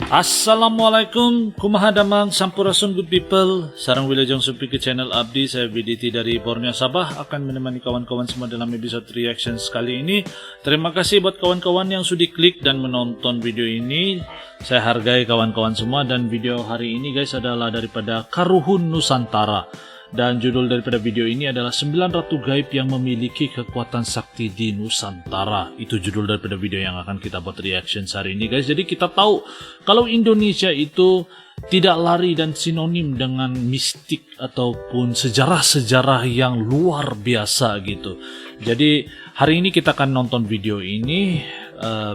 Assalamualaikum, kumaha damang sampurasun good people. Sarang wilajeng supi ke channel Abdi, saya BDT dari Borneo Sabah akan menemani kawan-kawan semua dalam episode reaction kali ini. Terima kasih buat kawan-kawan yang sudah klik dan menonton video ini. Saya hargai kawan-kawan semua, dan video hari ini guys adalah daripada Karuhun Nusantara. Dan judul daripada video ini adalah 9 Ratu Gaib yang memiliki kekuatan sakti di Nusantara. Itu judul daripada video yang akan kita buat reaction hari ini guys. Jadi kita tahu kalau Indonesia itu tidak lari dan sinonim dengan mistik ataupun sejarah-sejarah yang luar biasa gitu. Jadi hari ini kita akan nonton video ini.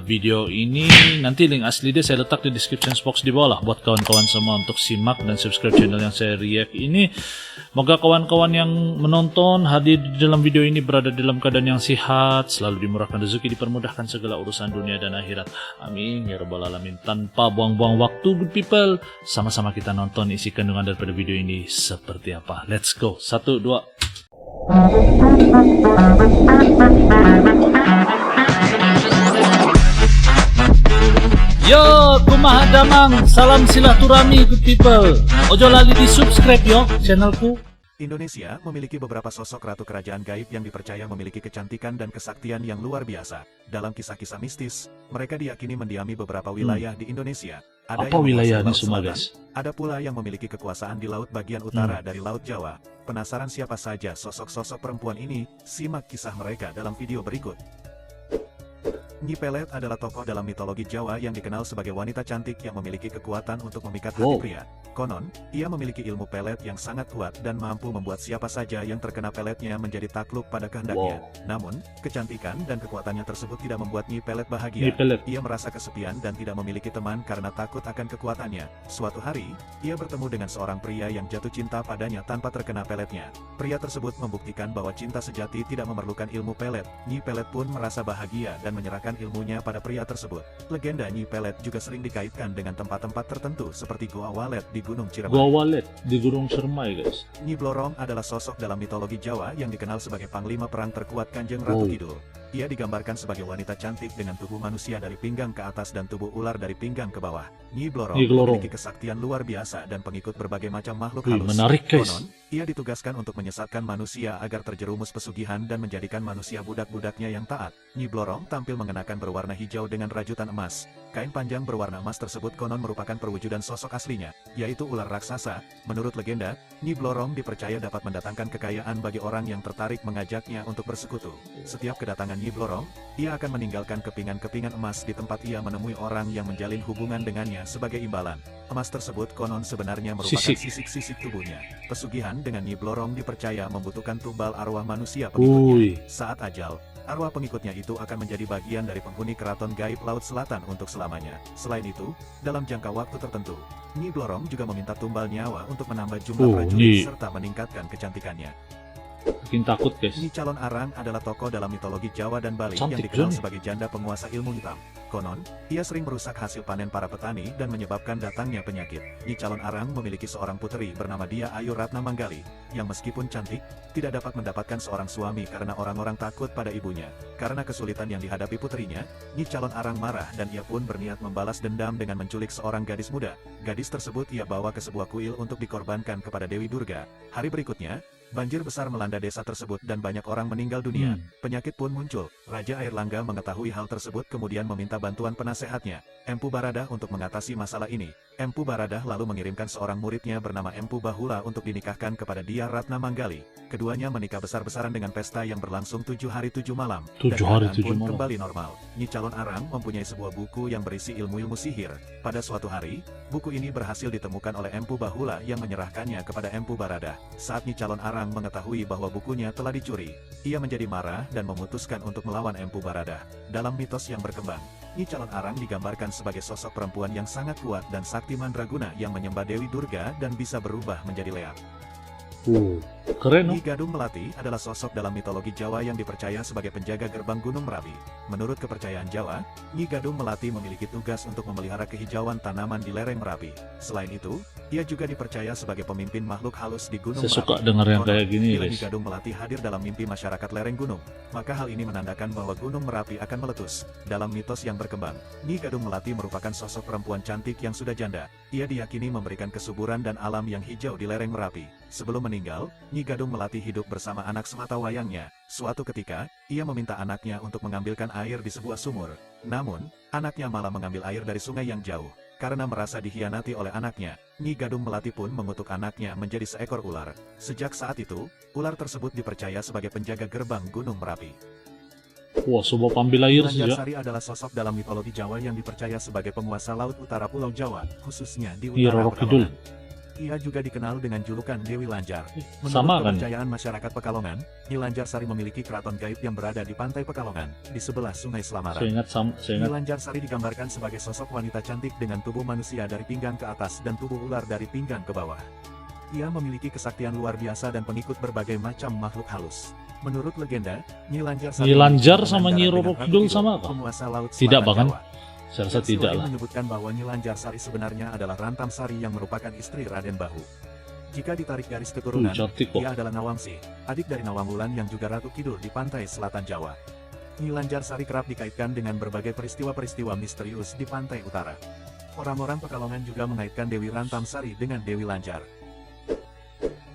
Video ini nanti link asli dia saya letak di description box di bawah lah buat kawan-kawan semua untuk simak dan subscribe channel yang saya react ini. Moga kawan-kawan yang menonton hadir di dalam video ini berada dalam keadaan yang sehat, selalu dimurahkan rezeki, dipermudahkan segala urusan dunia dan akhirat. Amin ya rabbal alamin. Tanpa buang-buang waktu good people, sama-sama kita nonton isi kandungan daripada video ini seperti apa. Let's go. 1, 2. Yo, kumaha damang, salam silaturahmi good people. Ojo lali di subscribe yo channelku. Indonesia memiliki beberapa sosok ratu kerajaan gaib yang dipercaya memiliki kecantikan dan kesaktian yang luar biasa. Dalam kisah-kisah mistis, mereka diyakini mendiami beberapa wilayah di Indonesia. Ada apa wilayah ini Laut semua Selatan, guys? ada pula yang memiliki kekuasaan di laut bagian utara dari Laut Jawa. Penasaran siapa saja sosok-sosok perempuan ini? Simak kisah mereka dalam video berikut. Nyi Pelet adalah tokoh dalam mitologi Jawa yang dikenal sebagai wanita cantik yang memiliki kekuatan untuk memikat hati pria. Konon, ia memiliki ilmu pelet yang sangat kuat dan mampu membuat siapa saja yang terkena peletnya menjadi takluk pada kehendaknya. Namun, kecantikan dan kekuatannya tersebut tidak membuat Nyi Pelet bahagia. Ia merasa kesepian dan tidak memiliki teman karena takut akan kekuatannya. Suatu hari, ia bertemu dengan seorang pria yang jatuh cinta padanya tanpa terkena peletnya. Pria tersebut membuktikan bahwa cinta sejati tidak memerlukan ilmu pelet. Nyi Pelet pun merasa bahagia dan menyerahkan ilmunya pada pria tersebut. Legenda Nyi Pelet juga sering dikaitkan dengan tempat-tempat tertentu seperti Goa Walet di Gunung Ciremai. Goa Walet di Gunung Ciremai guys. Nyi Blorong adalah sosok dalam mitologi Jawa yang dikenal sebagai panglima perang terkuat Kanjeng Ratu Kidul. Ia digambarkan sebagai wanita cantik dengan tubuh manusia dari pinggang ke atas dan tubuh ular dari pinggang ke bawah. Nyi Blorong memiliki kesaktian luar biasa dan pengikut berbagai macam makhluk halus. Menarik guys. Konon, ia ditugaskan untuk menyesatkan manusia agar terjerumus pesugihan dan menjadikan manusia budak-budaknya yang taat. Nyi Blorong tampil mengenakan berwarna hijau dengan rajutan emas. Kain panjang berwarna emas tersebut konon merupakan perwujudan sosok aslinya, yaitu ular raksasa. Menurut legenda, Nyi Blorong dipercaya dapat mendatangkan kekayaan bagi orang yang tertarik mengajaknya untuk bersekutu. Setiap kedatangan Nyi Blorong, ia akan meninggalkan kepingan-kepingan emas di tempat ia menemui orang yang menjalin hubungan dengannya sebagai imbalan. Emas tersebut konon sebenarnya merupakan sisik-sisik tubuhnya. Pesugihan dengan Nyi Blorong dipercaya membutuhkan tumbal arwah manusia pengikutnya. Saat ajal, arwah pengikutnya itu akan menjadi bagian dari penghuni keraton gaib Laut Selatan untuk selamanya. Selain itu, dalam jangka waktu tertentu, Nyi Blorong juga meminta tumbal nyawa untuk menambah jumlah prajurit serta meningkatkan kecantikannya. Bikin takut guys. Nyi Calon Arang adalah tokoh dalam mitologi Jawa dan Bali yang dikenal sebagai janda penguasa ilmu hitam. Konon, ia sering merusak hasil panen para petani dan menyebabkan datangnya penyakit. Nyi Calon Arang memiliki seorang puteri bernama Dia Ayu Ratna Manggali, yang meskipun cantik, tidak dapat mendapatkan seorang suami karena orang-orang takut pada ibunya. Karena kesulitan yang dihadapi puterinya, Nyi Calon Arang marah dan ia pun berniat membalas dendam dengan menculik seorang gadis muda. Gadis tersebut ia bawa ke sebuah kuil untuk dikorbankan kepada Dewi Durga. Hari berikutnya, banjir besar melanda desa tersebut dan banyak orang meninggal dunia. Penyakit pun muncul. Raja Airlangga mengetahui hal tersebut kemudian meminta bantuan penasehatnya, Empu Baradah, untuk mengatasi masalah ini. Empu Baradah lalu mengirimkan seorang muridnya bernama Empu Bahula untuk dinikahkan kepada Dia Ratna Manggali. Keduanya menikah besar-besaran dengan pesta yang berlangsung 7 hari 7 malam. 7 hari 7 pun malam kembali normal. Nyi Calon Arang mempunyai sebuah buku yang berisi ilmu-ilmu sihir. Pada suatu hari, buku ini berhasil ditemukan oleh Empu Bahula yang menyerahkannya kepada Empu Baradah. Saat Nyi Calon Arang mengetahui bahwa bukunya telah dicuri, ia menjadi marah dan memutuskan untuk melawan Empu Baradah. Dalam mitos yang berkembang, Nyi Calon Arang digambarkan sebagai sosok perempuan yang sangat kuat dan sakti mandraguna yang menyembah Dewi Durga dan bisa berubah menjadi leak. Keren, no? Nyi Gadung Melati adalah sosok dalam mitologi Jawa yang dipercaya sebagai penjaga gerbang Gunung Merapi. Menurut kepercayaan Jawa, Nyi Gadung Melati memiliki tugas untuk memelihara kehijauan tanaman di lereng Merapi. Selain itu, ia juga dipercaya sebagai pemimpin makhluk halus di Gunung Saya Merapi. suka dengar yang Konon, kayak gini, bila Nyi guys. Gadung Melati hadir dalam mimpi masyarakat lereng gunung, maka hal ini menandakan bahwa Gunung Merapi akan meletus. Dalam mitos yang berkembang, Nyi Gadung Melati merupakan sosok perempuan cantik yang sudah janda. Ia diyakini memberikan kesuburan dan alam yang hijau di lereng Merapi. Sebelum meninggal, Nyi Gadung Melati hidup bersama anak sematawayangnya. Suatu ketika, ia meminta anaknya untuk mengambilkan air di sebuah sumur. Namun, anaknya malah mengambil air dari sungai yang jauh. Karena merasa dikhianati oleh anaknya, Nyi Gadung Melati pun mengutuk anaknya menjadi seekor ular. Sejak saat itu, ular tersebut dipercaya sebagai penjaga gerbang Gunung Merapi. Wah, sebuah ambil air Nyi saja. Sari adalah sosok dalam mitologi Jawa yang dipercaya sebagai penguasa laut utara Pulau Jawa, khususnya di Nyi utara Roro Kidul. Pekalongan. Ia juga dikenal dengan julukan Dewi Lanjar. Menurut Sama kan? kepercayaan masyarakat Pekalongan, Nyi Lanjar Sari memiliki keraton gaib yang berada di pantai Pekalongan, di sebelah Sungai Selamaran. Saya Nyi ingat. Lanjar Sari digambarkan sebagai sosok wanita cantik dengan tubuh manusia dari pinggang ke atas dan tubuh ular dari pinggang ke bawah. Ia memiliki kesaktian luar biasa dan pengikut berbagai macam makhluk halus. Menurut legenda, Nyi Lanjar Sari Nyi Lanjar memiliki sama hubungan Nyi darah Roro dengan Ratu Kidul sama apa? penguasa laut Tidak, selatan bahkan. Jawa. Saya rasa Versi tidak lain lah. menyebutkan bahwa Nyi Lanjar Sari sebenarnya adalah Rantam Sari yang merupakan istri Raden Bahu. Jika ditarik garis keturunan, Cantik kok. ia adalah Nawangsi, adik dari Nawangwulan yang juga Ratu Kidul di pantai selatan Jawa. Nyi Lanjar Sari kerap dikaitkan dengan berbagai peristiwa-peristiwa misterius di pantai utara. Orang-orang Pekalongan juga mengaitkan Dewi Rantam Sari dengan Dewi Lanjar.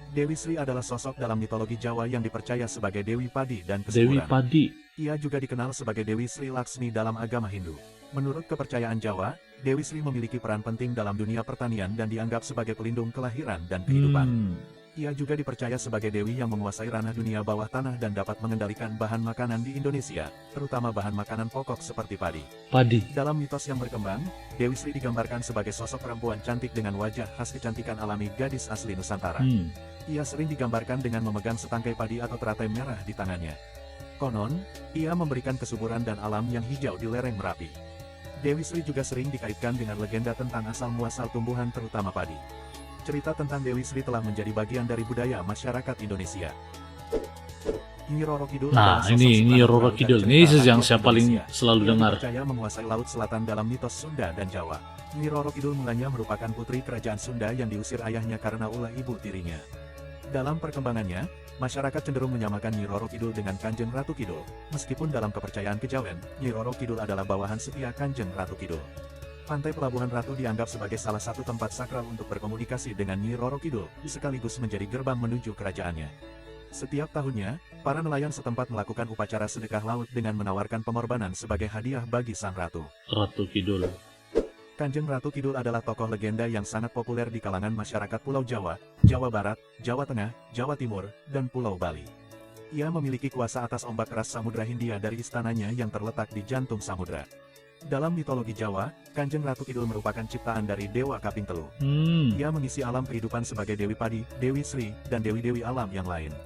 Dewi Sri adalah sosok dalam mitologi Jawa yang dipercaya sebagai Dewi Padi dan Dewi kesuburan. Padi. Ia juga dikenal sebagai Dewi Sri Laksmi dalam agama Hindu. Menurut kepercayaan Jawa, Dewi Sri memiliki peran penting dalam dunia pertanian dan dianggap sebagai pelindung kelahiran dan kehidupan. Ia juga dipercaya sebagai dewi yang menguasai ranah dunia bawah tanah dan dapat mengendalikan bahan makanan di Indonesia, terutama bahan makanan pokok seperti padi. Padi. Dalam mitos yang berkembang, Dewi Sri digambarkan sebagai sosok perempuan cantik dengan wajah khas kecantikan alami gadis asli Nusantara. Ia sering digambarkan dengan memegang setangkai padi atau teratai merah di tangannya. Konon, ia memberikan kesuburan dan alam yang hijau di lereng Merapi. Dewi Sri juga sering dikaitkan dengan legenda tentang asal-muasal tumbuhan terutama padi. Cerita tentang Dewi Sri telah menjadi bagian dari budaya masyarakat Indonesia. Nyi Roro Kidul Nah, adalah sosok ini sebagai Roro perahu dan Kidul. cerita Ini yang rakyat saya paling Indonesia. selalu Ia dengar. dipercaya menguasai laut selatan dalam mitos Sunda dan Jawa. Nyi Roro Kidul mulanya merupakan putri kerajaan Sunda yang diusir ayahnya karena ulah ibu tirinya. Dalam perkembangannya, masyarakat cenderung menyamakan Nyi Roro Kidul dengan Kanjeng Ratu Kidul. Meskipun dalam kepercayaan kejawen, Nyi Roro Kidul adalah bawahan setia Kanjeng Ratu Kidul. Pantai Pelabuhan Ratu dianggap sebagai salah satu tempat sakral untuk berkomunikasi dengan Nyi Roro Kidul, sekaligus menjadi gerbang menuju kerajaannya. Setiap tahunnya, para nelayan setempat melakukan upacara sedekah laut dengan menawarkan pengorbanan sebagai hadiah bagi sang ratu. Ratu Kidul. Kanjeng Ratu Kidul adalah tokoh legenda yang sangat populer di kalangan masyarakat Pulau Jawa, Jawa Barat, Jawa Tengah, Jawa Timur, dan Pulau Bali. Ia memiliki kuasa atas ombak keras Samudra Hindia dari istananya yang terletak di jantung samudra. Dalam mitologi Jawa, Kanjeng Ratu Kidul merupakan ciptaan dari Dewa Kaping Telu. Ia mengisi alam kehidupan sebagai Dewi Padi, Dewi Sri, dan Dewi-Dewi alam yang lain.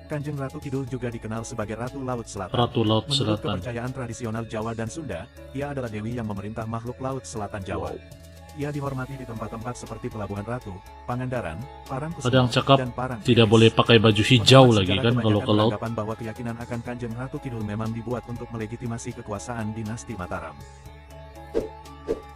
Kanjeng Ratu Kidul juga dikenal sebagai Ratu Laut Selatan. Ratu Laut Menurut Selatan. kepercayaan tradisional Jawa dan Sunda, ia adalah dewi yang memerintah makhluk laut selatan Jawa. Ia dihormati di tempat-tempat seperti Pelabuhan Ratu, Pangandaran, Parangkusumo, Ada yang cakap dan Parang. tidak boleh pakai baju hijau lagi kan kalau ke laut. Beranggapan bahwa keyakinan akan Kanjeng Ratu Kidul memang dibuat untuk melegitimasi kekuasaan dinasti Mataram.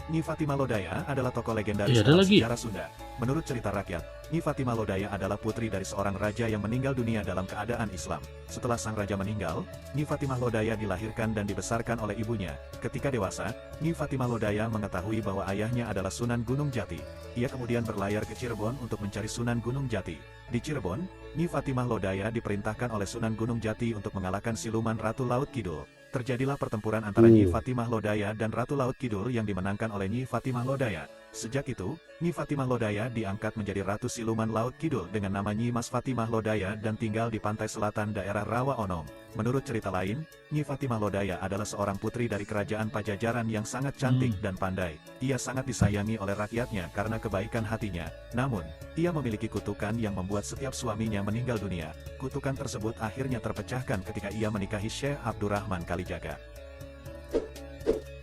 Nyi Fatimah Lodaya adalah tokoh legendaris Ada dalam lagi. sejarah Sunda. Menurut cerita rakyat, Nyi Fatimah Lodaya adalah putri dari seorang raja yang meninggal dunia dalam keadaan Islam. Setelah sang raja meninggal, Nyi Fatimah Lodaya dilahirkan dan dibesarkan oleh ibunya. Ketika dewasa, Nyi Fatimah Lodaya mengetahui bahwa ayahnya adalah Sunan Gunung Jati. Ia kemudian berlayar ke Cirebon untuk mencari Sunan Gunung Jati. Di Cirebon, Nyi Fatimah Lodaya diperintahkan oleh Sunan Gunung Jati untuk mengalahkan siluman Ratu Laut Kidul. Terjadilah pertempuran antara Nyi Fatimah Lodaya dan Ratu Laut Kidul yang dimenangkan oleh Nyi Fatimah Lodaya. Sejak itu, Nyi Fatimah Lodaya diangkat menjadi Ratu Siluman Laut Kidul dengan nama Nyi Mas Fatimah Lodaya dan tinggal di pantai selatan daerah Rawa Onom. Menurut cerita lain, Nyi Fatimah Lodaya adalah seorang putri dari kerajaan Pajajaran yang sangat cantik dan pandai. Ia sangat disayangi oleh rakyatnya karena kebaikan hatinya. Namun, ia memiliki kutukan yang membuat setiap suaminya meninggal dunia. Kutukan tersebut akhirnya terpecahkan ketika ia menikahi Syekh Abdurrahman Kalijaga.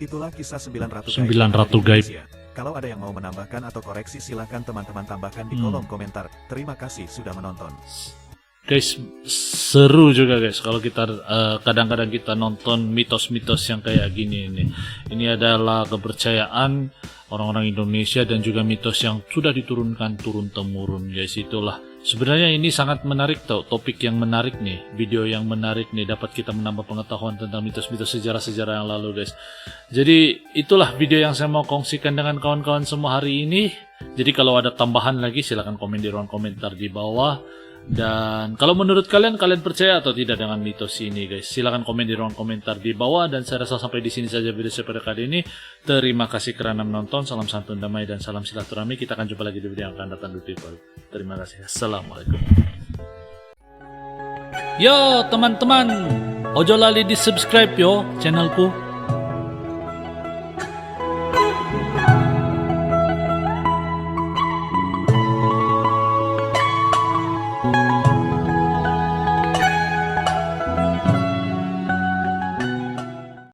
Itulah kisah 9 Ratu Gaib. 9 Ratu Gaib. Indonesia. Kalau ada yang mau menambahkan atau koreksi silakan teman-teman tambahkan di kolom komentar. Terima kasih sudah menonton. Guys, seru juga guys kalau kita kadang-kadang kita nonton mitos-mitos yang kayak gini ini. Ini adalah kepercayaan orang-orang Indonesia dan juga mitos yang sudah diturunkan turun-temurun guys. Itulah sebenarnya ini sangat menarik topik yang menarik nih, video yang menarik nih, dapat kita menambah pengetahuan tentang mitos-mitos sejarah-sejarah yang lalu guys. Jadi itulah video yang saya mau kongsikan dengan kawan-kawan semua hari ini. Jadi kalau ada tambahan lagi silahkan komen di ruang komentar di bawah. Dan kalau menurut kalian percaya atau tidak dengan mitos ini guys, silahkan komen di ruang komentar di bawah. Dan saya rasa sampai di sini saja video saya pada kali ini. Terima kasih karena menonton. Salam santun damai dan salam silaturahmi. Kita akan jumpa lagi di video yang akan datang good people. Terima kasih. Assalamualaikum. Yo teman-teman, ojo lali di subscribe yo channelku.